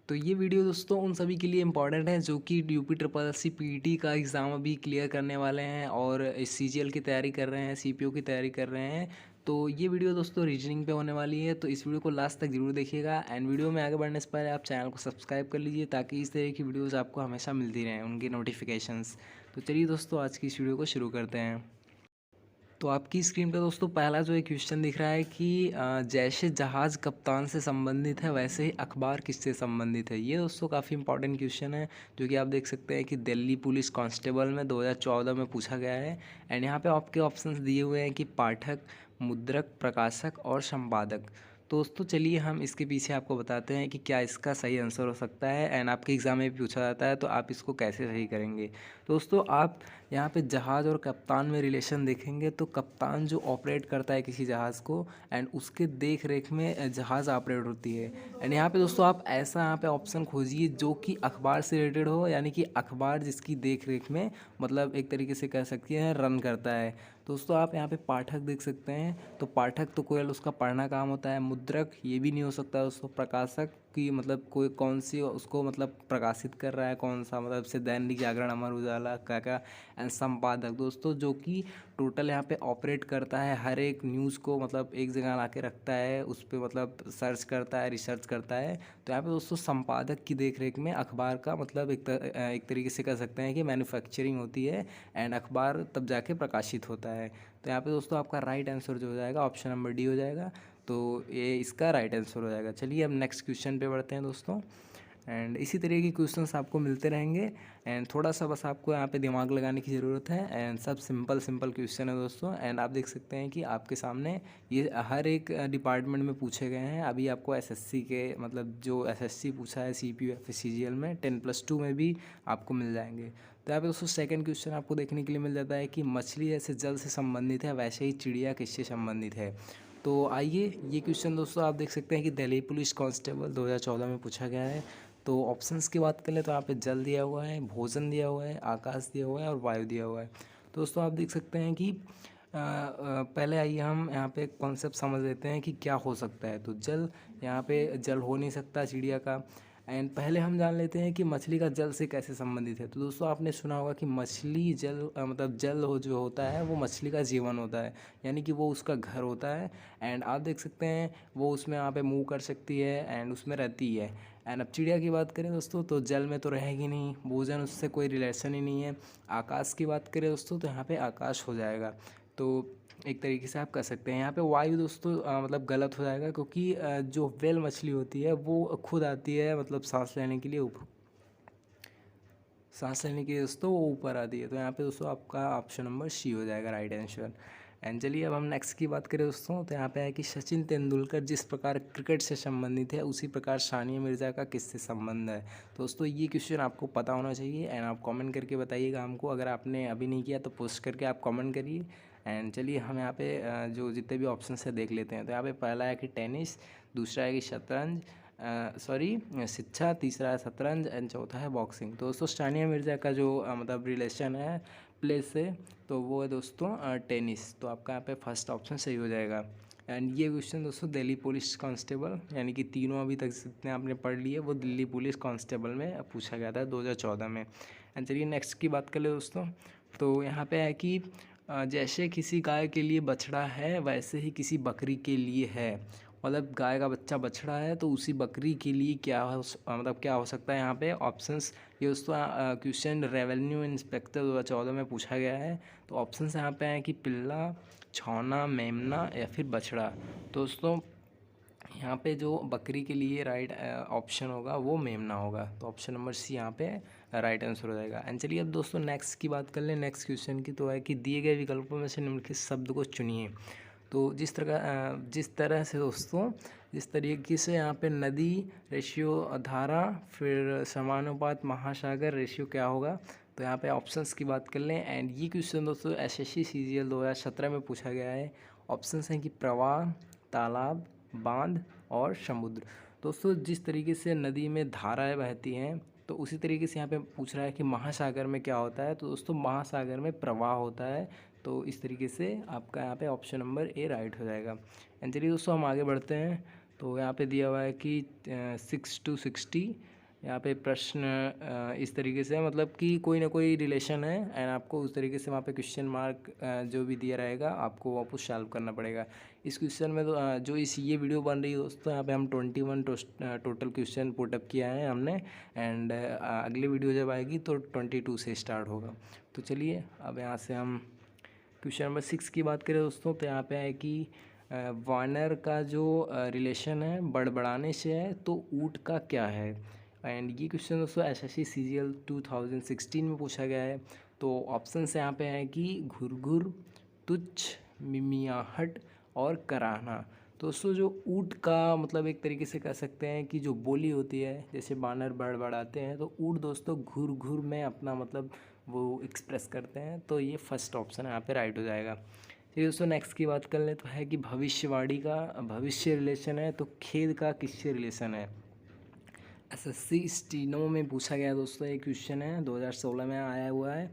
तो ये वीडियो दोस्तों उन सभी के लिए इम्पॉर्टेंट है जो कि UP triple S C PT का एग्ज़ाम अभी क्लियर करने वाले हैं और सीजीएल की तैयारी कर रहे हैं, सीपीओ की तैयारी कर रहे हैं। तो ये वीडियो दोस्तों रीजनिंग पे होने वाली है, तो इस वीडियो को लास्ट तक जरूर देखिएगा। एंड वीडियो में आगे बढ़ने से पहले आप चैनल को सब्सक्राइब कर लीजिए ताकि इस तरह की वीडियोज़ आपको हमेशा मिलती रहें, उनकी नोटिफिकेशंस। तो चलिए दोस्तों आज की इस वीडियो को शुरू करते हैं। तो आपकी स्क्रीन पे दोस्तों पहला जो एक क्वेश्चन दिख रहा है कि जैसे जहाज़ कप्तान से संबंधित है वैसे ही अखबार किससे संबंधित है। ये दोस्तों काफ़ी इंपॉर्टेंट क्वेश्चन है जो कि आप देख सकते हैं कि दिल्ली पुलिस कांस्टेबल में 2014 में पूछा गया है। एंड यहाँ पे आपके ऑप्शंस दिए हुए हैं कि पाठक, मुद्रक, प्रकाशक और संपादक। तो दोस्तों चलिए हम इसके पीछे आपको बताते हैं कि क्या इसका सही आंसर हो सकता है। एंड आपके एग्ज़ाम में भी पूछा जाता है तो आप इसको कैसे सही करेंगे। तो दोस्तों आप यहाँ पे जहाज़ और कप्तान में रिलेशन देखेंगे तो कप्तान जो ऑपरेट करता है किसी जहाज़ को एंड उसके देख रेख में जहाज़ ऑपरेट होती है। एंड यहाँ पे दोस्तों आप ऐसा यहाँ पे ऑप्शन खोजिए जो कि अखबार से रिलेटेड हो, यानी कि अखबार जिसकी देख रेख में मतलब एक तरीके से कह सकते हैं रन करता है। दोस्तों आप यहाँ पे पाठक देख सकते हैं, तो पाठक तो केवल उसका पढ़ना काम होता है। मुद्रक ये भी नहीं हो सकता दोस्तों। प्रकाशक की मतलब कोई कौन सी उसको मतलब प्रकाशित कर रहा है, कौन सा मतलब जैसे दैनिक जागरण, अमर उजाला, क्या क्या। एंड संपादक दोस्तों जो कि टोटल यहाँ पे ऑपरेट करता है, हर एक न्यूज़ को मतलब एक जगह ला के रखता है, उस पर मतलब सर्च करता है, रिसर्च करता है। तो यहाँ पे दोस्तों संपादक की देख रेख में अखबार का मतलब एक तरीके से कह सकते हैं कि मैन्युफैक्चरिंग होती है एंड अखबार तब जाके प्रकाशित होता है। तो यहाँ पे दोस्तों आपका राइट आंसर जो हो जाएगा ऑप्शन नंबर डी हो जाएगा। तो ये इसका राइट आंसर हो जाएगा। चलिए अब नेक्स्ट क्वेश्चन पे बढ़ते हैं दोस्तों। एंड इसी तरीके के क्वेश्चंस आपको मिलते रहेंगे। एंड थोड़ा सा बस आपको यहाँ पे दिमाग लगाने की ज़रूरत है। एंड सब सिंपल सिंपल क्वेश्चन है दोस्तों। एंड आप देख सकते हैं कि आपके सामने ये हर एक डिपार्टमेंट में पूछे गए हैं। अभी आपको एसएससी के मतलब जो एसएससी पूछा है सीपीयू या फिर सीजीएल में 10+2 में भी आपको मिल जाएंगे। तो यहाँ पे दोस्तों सेकंड क्वेश्चन आपको देखने के लिए मिल जाता है कि मछली जैसे जल से संबंधित है वैसे ही चिड़िया किससे संबंधित है। तो आइए ये क्वेश्चन दोस्तों आप देख सकते हैं कि दिल्ली पुलिस कांस्टेबल 2014 में पूछा गया है। तो ऑप्शंस की बात करें तो यहाँ पे जल दिया हुआ है, भोजन दिया हुआ है, आकाश दिया हुआ है और वायु दिया हुआ है। तो दोस्तों आप देख सकते हैं कि पहले आइए हम यहाँ पे कॉन्सेप्ट समझ लेते हैं कि क्या हो सकता है। तो जल, यहाँ पे जल हो नहीं सकता चिड़िया का। एंड पहले हम जान लेते हैं कि मछली का जल से कैसे संबंधित है। तो दोस्तों आपने सुना होगा कि मछली जल मतलब जल हो जो होता है वो मछली का जीवन होता है, यानी कि वो उसका घर होता है। एंड आप देख सकते हैं वो उसमें यहाँ पे मूव कर सकती है एंड उसमें रहती है। एंड अब चिड़िया की बात करें दोस्तों तो जल में तो रहेगी नहीं, भोजन उससे कोई रिलेशन ही नहीं है। आकाश की बात करें दोस्तों तो यहाँ पे आकाश हो जाएगा। तो एक तरीके से आप कह सकते हैं यहाँ पे वायु दोस्तों मतलब गलत हो जाएगा, क्योंकि जो व्हेल मछली होती है वो खुद आती है मतलब सांस लेने के लिए दोस्तों वो ऊपर आती है। तो यहाँ पे दोस्तों आपका ऑप्शन नंबर सी हो जाएगा राइट आंसर। एंड चलिए अब हम नेक्स्ट की बात करें दोस्तों तो यहाँ पे है कि सचिन तेंदुलकर जिस प्रकार क्रिकेट से संबंधित है उसी प्रकार सानिया मिर्ज़ा का किससे संबंध है। तो दोस्तों ये क्वेश्चन आपको पता होना चाहिए एंड आप कमेंट करके बताइएगा हमको। अगर आपने अभी नहीं किया तो पोस्ट करके आप कमेंट करिए। एंड चलिए हम यहाँ पे जो जितने भी ऑप्शन है देख लेते हैं। तो यहाँ पे पहला है कि टेनिस, दूसरा है कि शतरंज, शिक्षा, तीसरा है शतरंज एंड चौथा है बॉक्सिंग। तो दोस्तों सानिया मिर्ज़ा का जो मतलब रिलेशन है प्लेस से तो वो है दोस्तों टेनिस। तो आपका यहाँ पे फर्स्ट ऑप्शन सही हो जाएगा। एंड ये क्वेश्चन दोस्तों दिल्ली पुलिस कांस्टेबल यानी कि तीनों अभी तक जितने आपने पढ़ लिए वो दिल्ली पुलिस कांस्टेबल में पूछा गया था 2014 में। एंड चलिए नेक्स्ट की बात कर ले दोस्तों। तो यहाँ पे है कि जैसे किसी गाय के लिए बछड़ा है वैसे ही किसी बकरी के लिए है। मतलब गाय का बच्चा बछड़ा है तो उसी बकरी के लिए क्या हो मतलब क्या हो सकता है। यहाँ पे ऑप्शंस ये दोस्तों क्वेश्चन रेवेन्यू इंस्पेक्टर 2014 में पूछा गया है। तो ऑप्शंस यहाँ पे हैं कि पिल्ला, छौना, मेमना या फिर बछड़ा। दोस्तों यहाँ पे जो बकरी के लिए राइट ऑप्शन होगा वो मेमना होगा। तो ऑप्शन नंबर सी यहाँ पे राइट आंसर हो जाएगा। एंड चलिए अब दोस्तों नेक्स्ट की बात कर लें नेक्स्ट क्वेश्चन की। तो है कि दिए गए विकल्पों में से निम्नलिखित शब्द को चुनिए। तो जिस तरह से दोस्तों जिस तरीके से यहाँ पे नदी रेशियो धारा फिर समानुपात महासागर रेशियो क्या होगा। तो यहाँ पे ऑप्शंस की बात कर लें। एंड ये क्वेश्चन दोस्तों एसएससी सीजीएल 2017 में पूछा गया है। ऑप्शंस हैं कि प्रवाह, तालाब, बांध और समुद्र। दोस्तों जिस तरीके से नदी में धाराएं बहती हैं तो उसी तरीके से यहाँ पे पूछ रहा है कि महासागर में क्या होता है। तो दोस्तों महासागर में प्रवाह होता है। तो इस तरीके से आपका यहाँ पे ऑप्शन नंबर ए राइट हो जाएगा। एंड चलिए दोस्तों हम आगे बढ़ते हैं। तो यहाँ पे दिया हुआ है कि 6 to 60 यहाँ पे प्रश्न इस तरीके से मतलब कि कोई ना कोई रिलेशन है एंड आपको उस तरीके से वहाँ पे क्वेश्चन मार्क जो भी दिया रहेगा आपको वापस सॉल्व करना पड़ेगा। इस क्वेश्चन में तो जो इस ये वीडियो बन रही है दोस्तों, यहाँ पे हम 21 टोटल क्वेश्चन पुटअप किया है हमने एंड अगली वीडियो जब आएगी तो 22 से स्टार्ट होगा। तो चलिए अब यहाँ से हम क्वेश्चन नंबर 6 की बात करें दोस्तों, तो यहाँ पे है कि वानर का जो रिलेशन है बड़बड़ाने से है तो ऊँट का क्या है। एंड ये क्वेश्चन दोस्तों एसएससी सीजीएल 2016 में पूछा गया है। तो ऑप्शन यहाँ पे है कि घुरघुर, तुच्छ, मिमियाहट और कराहना। तो दोस्तों जो ऊँट का मतलब एक तरीके से कह सकते हैं कि जो बोली होती है, जैसे बानर बड़बड़ाते हैं तो ऊँट दोस्तों घुर घुर में अपना मतलब वो एक्सप्रेस करते हैं। तो ये फर्स्ट ऑप्शन यहाँ पे राइट हो जाएगा। चलिए दोस्तों नेक्स्ट की बात कर लें, तो है कि भविष्यवाणी का भविष्य रिलेशन है तो खेद का किससे रिलेशन है। एसएससी स्टीनो में पूछा गया दोस्तों, ये क्वेश्चन है 2016 में आया हुआ है।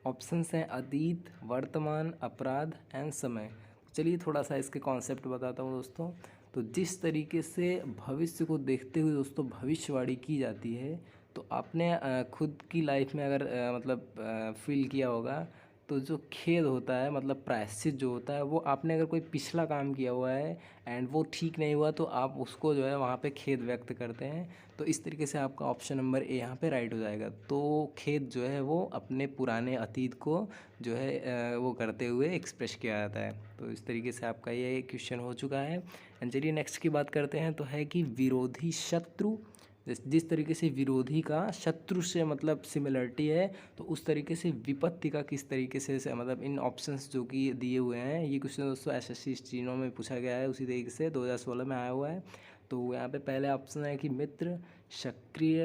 ऑप्शंस हैं अतीत, वर्तमान, अपराध एंड समय। चलिए थोड़ा सा इसके कॉन्सेप्ट बताता हूँ दोस्तों। तो जिस तरीके से भविष्य को देखते हुए दोस्तों भविष्यवाणी की जाती है, तो आपने खुद की लाइफ में अगर मतलब फील किया होगा, तो जो खेद होता है मतलब प्रायश्चित जो होता है, वो आपने अगर कोई पिछला काम किया हुआ है एंड वो ठीक नहीं हुआ तो आप उसको जो है वहाँ पे खेद व्यक्त करते हैं। तो इस तरीके से आपका ऑप्शन नंबर ए यहाँ पे राइट हो जाएगा। तो खेद जो है वो अपने पुराने अतीत को जो है वो करते हुए एक्सप्रेस किया जाता है। तो इस तरीके से आपका ये क्वेश्चन हो चुका है। एंड चलिए नेक्स्ट की बात करते हैं, तो है कि विरोधी शत्रु, जिस तरीके से विरोधी का शत्रु से मतलब सिमिलरिटी है, तो उस तरीके से विपत्ति का किस तरीके से मतलब इन ऑप्शंस जो कि दिए हुए हैं, ये क्वेश्चन दोस्तों एसएससी स्टीनो में पूछा गया है, उसी तरीके से 2016 में आया हुआ है। तो यहाँ पे पहले ऑप्शन है कि मित्र, सक्रिय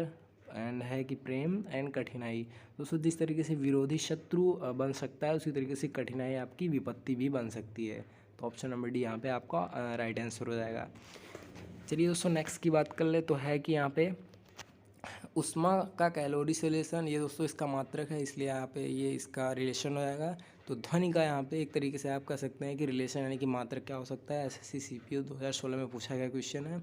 एंड है कि प्रेम एंड कठिनाई। दोस्तों जिस तरीके से विरोधी शत्रु बन सकता है, उसी तरीके से कठिनाई आपकी विपत्ति भी बन सकती है। तो ऑप्शन नंबर डी यहाँ पे आपका राइट आंसर हो जाएगा। चलिए दोस्तों नेक्स्ट की बात कर ले, तो है कि यहाँ पे उष्मा का कैलोरी से रिलेशन, ये दोस्तों इसका मात्रक है इसलिए यहाँ पे ये इसका रिलेशन हो जाएगा। तो ध्वनि का यहाँ पे एक तरीके से आप कह सकते हैं कि रिलेशन यानी कि मात्रक क्या हो सकता है। एसएससी सीपीयू 2016 में पूछा गया क्वेश्चन है।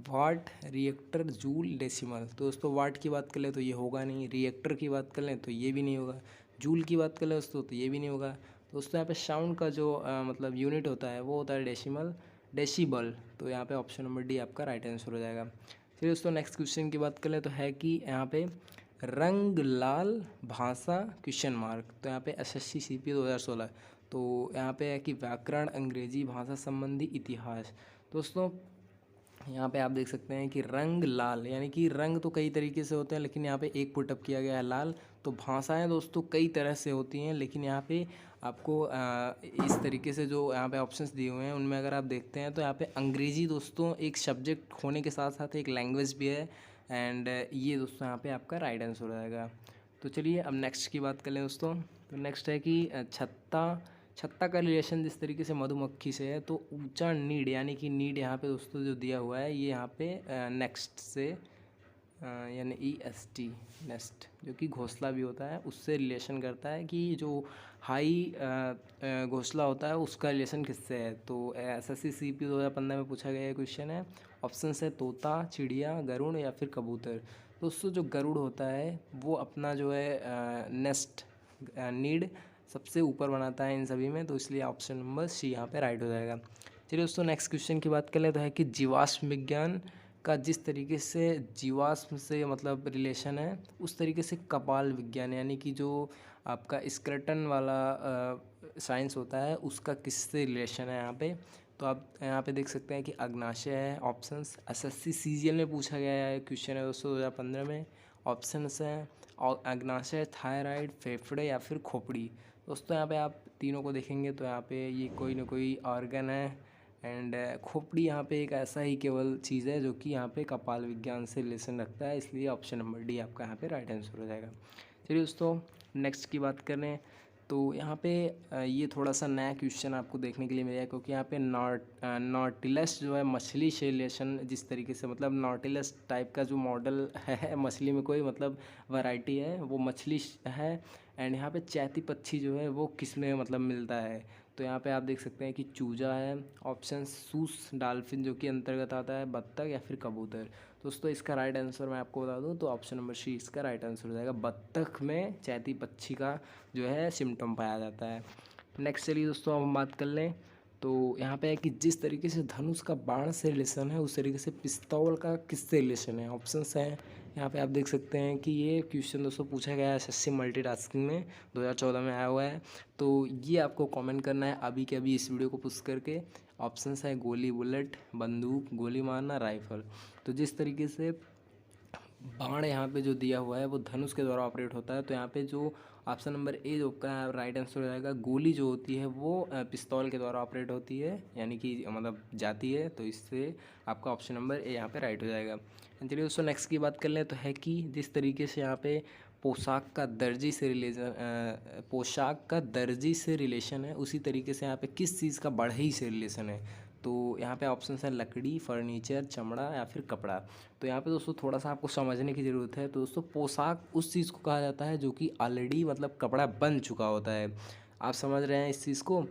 वाट, रिएक्टर, जूल, डेसिमल। तो दोस्तों वाट की बात कर ले तो ये होगा नहीं, रिएक्टर की बात कर लें तो ये भी नहीं होगा, जूल की बात कर ले दोस्तों तो ये भी नहीं होगा। दोस्तों यहाँ पे साउंड का जो मतलब यूनिट होता है वो होता है डेसिमल, डेसिबल। तो यहाँ पे ऑप्शन नंबर डी आपका राइट आंसर हो जाएगा। फिर दोस्तों नेक्स्ट क्वेश्चन की बात कर ले, तो है कि यहाँ पे रंग लाल भाषा क्वेश्चन मार्क। तो यहाँ पे एसएससी सीपीयू 2016। तो यहाँ पे है कि व्याकरण, अंग्रेजी भाषा संबंधी इतिहास। दोस्तों यहाँ पे आप देख सकते हैं कि रंग लाल यानी कि रंग तो कई तरीके से होते हैं, लेकिन यहाँ पे एक पुटअप किया गया है लाल। तो भाषाएं दोस्तों कई तरह से होती हैं, लेकिन यहाँ पे आपको इस तरीके से जो यहाँ पे ऑप्शंस दिए हुए हैं उनमें अगर आप देखते हैं तो यहाँ पे अंग्रेजी दोस्तों एक सब्जेक्ट होने के साथ साथ एक लैंग्वेज भी है। एंड ये दोस्तों यहाँ पे आपका राइट आंसर हो जाएगा। तो चलिए अब नेक्स्ट की बात कर लें दोस्तों। तो नेक्स्ट है कि छत्ता, छत्ता का रिलेशन जिस तरीके से मधुमक्खी से है, तो ऊंचा नीड यानी कि नीड यहाँ पे दोस्तों जो दिया हुआ है ये यहाँ पे नेक्स्ट से यानी EST नेस्ट, जो कि घोंसला भी होता है, उससे रिलेशन करता है कि जो हाई घोंसला होता है उसका रिलेशन किससे है। तो एसएससी सीपीयू 2015 में पूछा गया क्वेश्चन है। ऑप्शन है तोता, चिड़िया, गरुड़ या फिर कबूतर। दोस्तों जो गरुड़ होता है वो अपना जो है नेस्ट नीड सबसे ऊपर बनाता है इन सभी में, तो इसलिए ऑप्शन नंबर सी यहाँ पे राइट हो जाएगा। चलिए दोस्तों नेक्स्ट क्वेश्चन की बात कर ले, तो है कि जीवाश्म विज्ञान का जिस तरीके से जीवाश्म से मतलब रिलेशन है, उस तरीके से कपाल विज्ञान यानी कि जो आपका स्केलेटन वाला साइंस होता है उसका किससे रिलेशन है यहाँ पे। तो आप यहाँ पे देख सकते हैं कि अग्नाशय है ऑप्शंस। एसएससी सीजीएल में पूछा गया है क्वेश्चन है दोस्तों 2015 में। ऑप्शंस हैं और अग्नाशय, थायराइड, फेफड़े या फिर खोपड़ी। दोस्तों यहाँ पे आप तीनों को देखेंगे तो यहाँ पे ये कोई ना कोई ऑर्गन है। एंड खोपड़ी यहाँ पे एक ऐसा ही केवल चीज़ है जो कि यहाँ पे कपाल विज्ञान से रिलेशन रखता है, इसलिए ऑप्शन नंबर डी आपका यहाँ पे राइट आंसर हो जाएगा। चलिए दोस्तों नेक्स्ट की बात करें, तो यहाँ पे ये थोड़ा सा नया क्वेश्चन आपको देखने के लिए मिलेगा, क्योंकि यहाँ पे नॉटिलस जो है मछली से रिलेशन जिस तरीके से मतलब नॉटिलस टाइप का जो मॉडल है मछली में कोई मतलब वैरायटी है वो मछली है। एंड यहाँ पे चैती पक्षी जो है वो किस में मतलब मिलता है। तो यहाँ पे आप देख सकते हैं कि चूजा है, ऑप्शन सूस डॉल्फिन जो कि अंतर्गत आता है, बत्तख या फिर कबूतर। दोस्तों इसका राइट आंसर मैं आपको बता दूं तो ऑप्शन नंबर सी इसका राइट आंसर हो जाएगा। बत्तख में चैती पक्षी का जो है सिम्टम पाया जाता है। नेक्स्ट चलिए दोस्तों अब हम बात कर लें तो यहाँ पे है कि जिस तरीके से धनुष का बाण से रिलेशन है उस तरीके से पिस्तौल का किससे रिलेशन है। ऑप्शंस हैं यहाँ पे आप देख सकते हैं कि ये क्वेश्चन दोस्तों पूछा गया है एसएससी मल्टीटास्किंग में 2014 में आया हुआ है। तो ये आपको कमेंट करना है अभी के अभी इस वीडियो को पुश करके। ऑप्शंस है गोली बुलेट, बंदूक, गोली मारना, राइफल। तो जिस तरीके से बाण यहाँ पे जो दिया हुआ है वो धनुष के द्वारा ऑपरेट होता है, तो यहाँ पे जो ऑप्शन नंबर ए जो का राइट आंसर हो जाएगा। गोली जो होती है वो पिस्तौल के द्वारा ऑपरेट होती है, यानी कि मतलब जाती है, तो इससे आपका ऑप्शन नंबर ए यहाँ पे राइट हो जाएगा। चलिए दोस्तों नेक्स्ट की बात कर लें तो है कि जिस तरीके से यहाँ पे पोशाक का दर्जी से रिलेशन है उसी तरीके से यहाँ पे किस चीज़ का बढ़ई से रिलेशन है। तो यहाँ पे ऑप्शन है लकड़ी, फर्नीचर, चमड़ा या फिर कपड़ा। तो यहाँ पे दोस्तों थोड़ा सा आपको समझने की ज़रूरत है। तो दोस्तों पोशाक उस चीज़ को कहा जाता है जो कि ऑलरेडी मतलब कपड़ा बन चुका होता है। आप समझ रहे हैं इस चीज़ को,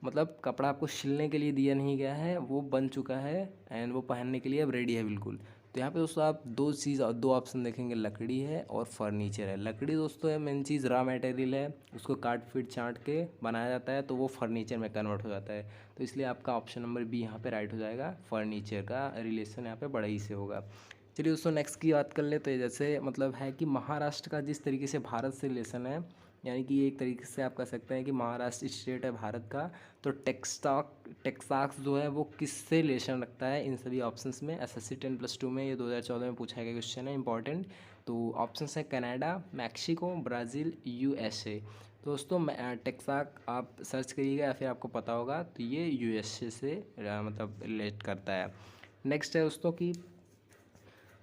मतलब कपड़ा आपको सिलने के लिए दिया नहीं गया है, वो बन चुका है एंड वो पहनने के लिए अब रेडी है बिल्कुल। तो यहाँ पे दोस्तों आप दो ऑप्शन देखेंगे, लकड़ी है और फर्नीचर है। लकड़ी दोस्तों है मेन चीज़, रॉ मटेरियल है, उसको काट पीट चाट के बनाया जाता है तो वो फर्नीचर में कन्वर्ट हो जाता है। तो इसलिए आपका ऑप्शन नंबर बी यहाँ पे राइट हो जाएगा। फर्नीचर का रिलेशन यहाँ पे बड़ा ही से होगा। चलिए दोस्तों नेक्स्ट की बात कर ले तो जैसे मतलब है कि महाराष्ट्र का जिस तरीके से भारत से रिलेशन है, यानी कि एक तरीके से आप कह सकते हैं कि महाराष्ट्र स्टेट है भारत का, तो टेक्सास जो है वो किससे रिलेशन रखता है इन सभी ऑप्शंस में। एसएससी 10+2 में ये 2014 में पूछा गया क्वेश्चन है इंपॉर्टेंट। तो ऑप्शंस है कनाडा, मैक्सिको, ब्राज़ील, यूएसए। दोस्तों टेक्सास आप सर्च करिएगा या फिर आपको पता होगा, तो ये यूएसए से मतलब रिलेट करता है। नेक्स्ट है दोस्तों कि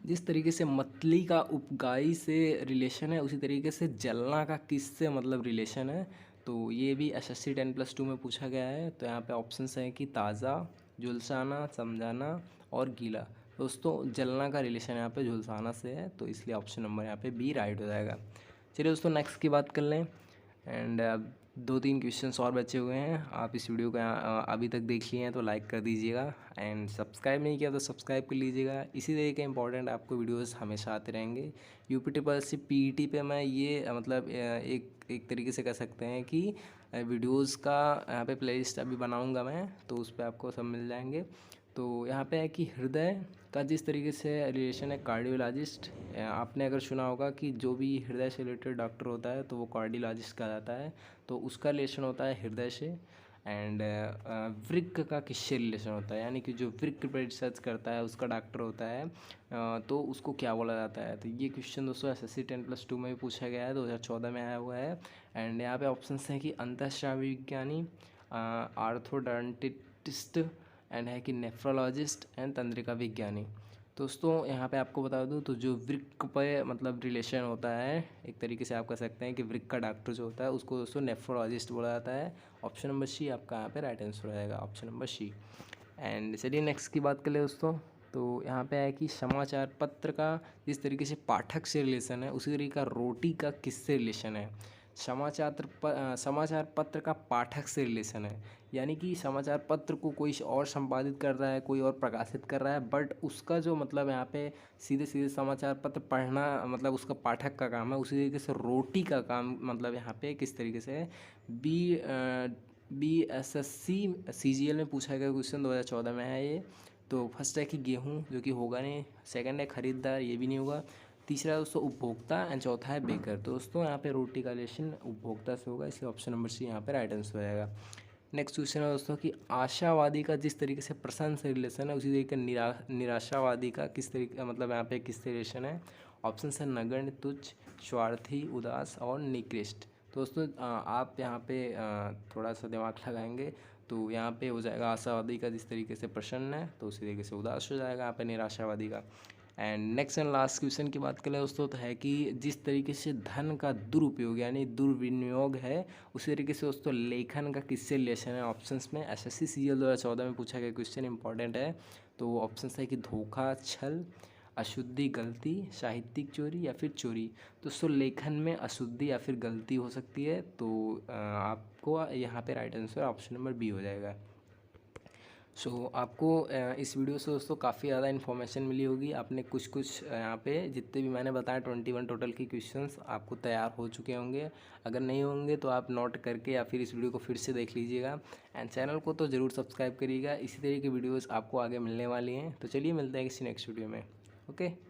जिस तरीके से मतली का उपगाई से रिलेशन है उसी तरीके से जलना का किससे मतलब रिलेशन है। तो ये भी एसएससी 10+2 में पूछा गया है। तो यहाँ पे ऑप्शंस हैं कि ताज़ा, झुलसाना, समझाना और गीला। दोस्तों जलना का रिलेशन यहाँ पे झुलसाना से है, तो इसलिए ऑप्शन नंबर यहाँ पे बी राइट हो जाएगा। चलिए दोस्तों नेक्स्ट की बात कर लें एंड 2-3 क्वेश्चंस और बचे हुए हैं। आप इस वीडियो का अभी तक देख लिए हैं तो लाइक कर दीजिएगा एंड सब्सक्राइब नहीं किया तो सब्सक्राइब कर लीजिएगा। इसी तरह के इंपॉर्टेंट आपको वीडियोस हमेशा आते रहेंगे। यूपी ट्रिपल सी पीईटी पे मैं ये मतलब एक तरीके से कह सकते हैं कि वीडियोस का यहाँ पे प्लेलिस्ट अभी बनाऊँगा मैं, तो उस पर आपको सब मिल जाएंगे। तो यहाँ पे है कि हृदय का जिस तरीके से रिलेशन है कार्डियोलॉजिस्ट, आपने अगर सुना होगा कि जो भी हृदय से रिलेटेड डॉक्टर होता है तो वो कार्डियोलॉजिस्ट कहा जाता है, तो उसका रिलेशन होता है हृदय से। एंड वृक्क का किससे रिलेशन होता है, यानी कि जो वृक्क पर रिसर्च करता है उसका डॉक्टर होता है, तो उसको क्या बोला जाता है। तो ये क्वेश्चन दोस्तों एसएससी 10+2 में भी पूछा गया है, 2014 में आया हुआ है। एंड यहाँ पे ऑप्शंस हैं कि अंतःस्रावी विज्ञानी, आर्थोडोंटिस्ट एंड है कि नेफ्रोलॉजिस्ट एंड तंत्रिका विज्ञानी। दोस्तों यहाँ पे आपको बता दूँ तो जो वृक्क पे मतलब रिलेशन होता है, एक तरीके से आप कह सकते हैं कि वृक्क का डॉक्टर जो होता है उसको दोस्तों नेफ्रोलॉजिस्ट बोला जाता है। ऑप्शन नंबर सी आपका यहाँ पे राइट आंसर हो जाएगा, ऑप्शन नंबर सी। एंड चलिए नेक्स्ट की बात कर ले दोस्तों। तो यहाँ पे है कि समाचार पत्र का जिस तरीके से पाठक से रिलेशन है उसी तरीके का रोटी का किससे रिलेशन है। समाचार पत्र का पाठक से रिलेशन है, यानी कि समाचार पत्र को कोई और संपादित कर रहा है, कोई और प्रकाशित कर रहा है, बट उसका जो मतलब यहाँ पे सीधे सीधे समाचार पत्र पढ़ना मतलब उसका पाठक का काम है। उसी तरीके से रोटी का काम मतलब यहाँ पे किस तरीके से है। BSSC CGL में पूछा गया क्वेश्चन 2014 में है ये। तो फर्स्ट है कि गेहूँ, जो कि होगा नहीं। सेकंड है खरीदार, ये भी नहीं होगा। तीसरा है दोस्तों उपभोक्ता एंड चौथा है बेकर। तो दोस्तों यहाँ पे रोटी का रिलेशन उपभोक्ता से होगा, इसलिए ऑप्शन नंबर सी यहाँ पे राइट आंसर हो जाएगा। नेक्स्ट क्वेश्चन है दोस्तों कि आशावादी का जिस तरीके से प्रसन्न से रिलेशन है उसी तरीके निराशावादी का किस तरीके मतलब यहाँ पे किस रिलेशन है। ऑप्शन है नगण्य, तुच्छ, स्वार्थी, उदास और निकृष्ट। दोस्तों आप यहाँ पे थोड़ा सा दिमाग लगाएंगे तो यहाँ पे हो जाएगा आशावादी का जिस तरीके से प्रसन्न है तो उसी तरीके से उदास हो जाएगा यहाँ पे निराशावादी का। And next and last question की बात करें दोस्तों तो है कि जिस तरीके से धन का दुरुपयोग यानी दुर्विनियोग है उसी तरीके से दोस्तों लेखन का किससे रिलेशन है। ऑप्शंस में एसएससी CGL 2014 में पूछा गया क्वेश्चन इंपॉर्टेंट है। तो ऑप्शंस है कि धोखा, छल, अशुद्धि, गलती, साहित्यिक चोरी या फिर चोरी। दोस्तों लेखन में अशुद्धि या फिर गलती हो सकती है, तो आपको यहाँ पे right answer option number B हो जाएगा। आपको इस वीडियो से दोस्तों काफ़ी ज़्यादा इन्फॉर्मेशन मिली होगी। आपने कुछ यहाँ पे जितने भी मैंने बताया 21 टोटल की क्वेश्चंस आपको तैयार हो चुके होंगे। अगर नहीं होंगे तो आप नोट करके या फिर इस वीडियो को फिर से देख लीजिएगा। एंड चैनल को तो ज़रूर सब्सक्राइब करिएगा, इसी तरह की वीडियोज़ आपको आगे मिलने वाली हैं। तो चलिए मिलते हैं किसी नेक्स्ट वीडियो में। ओके।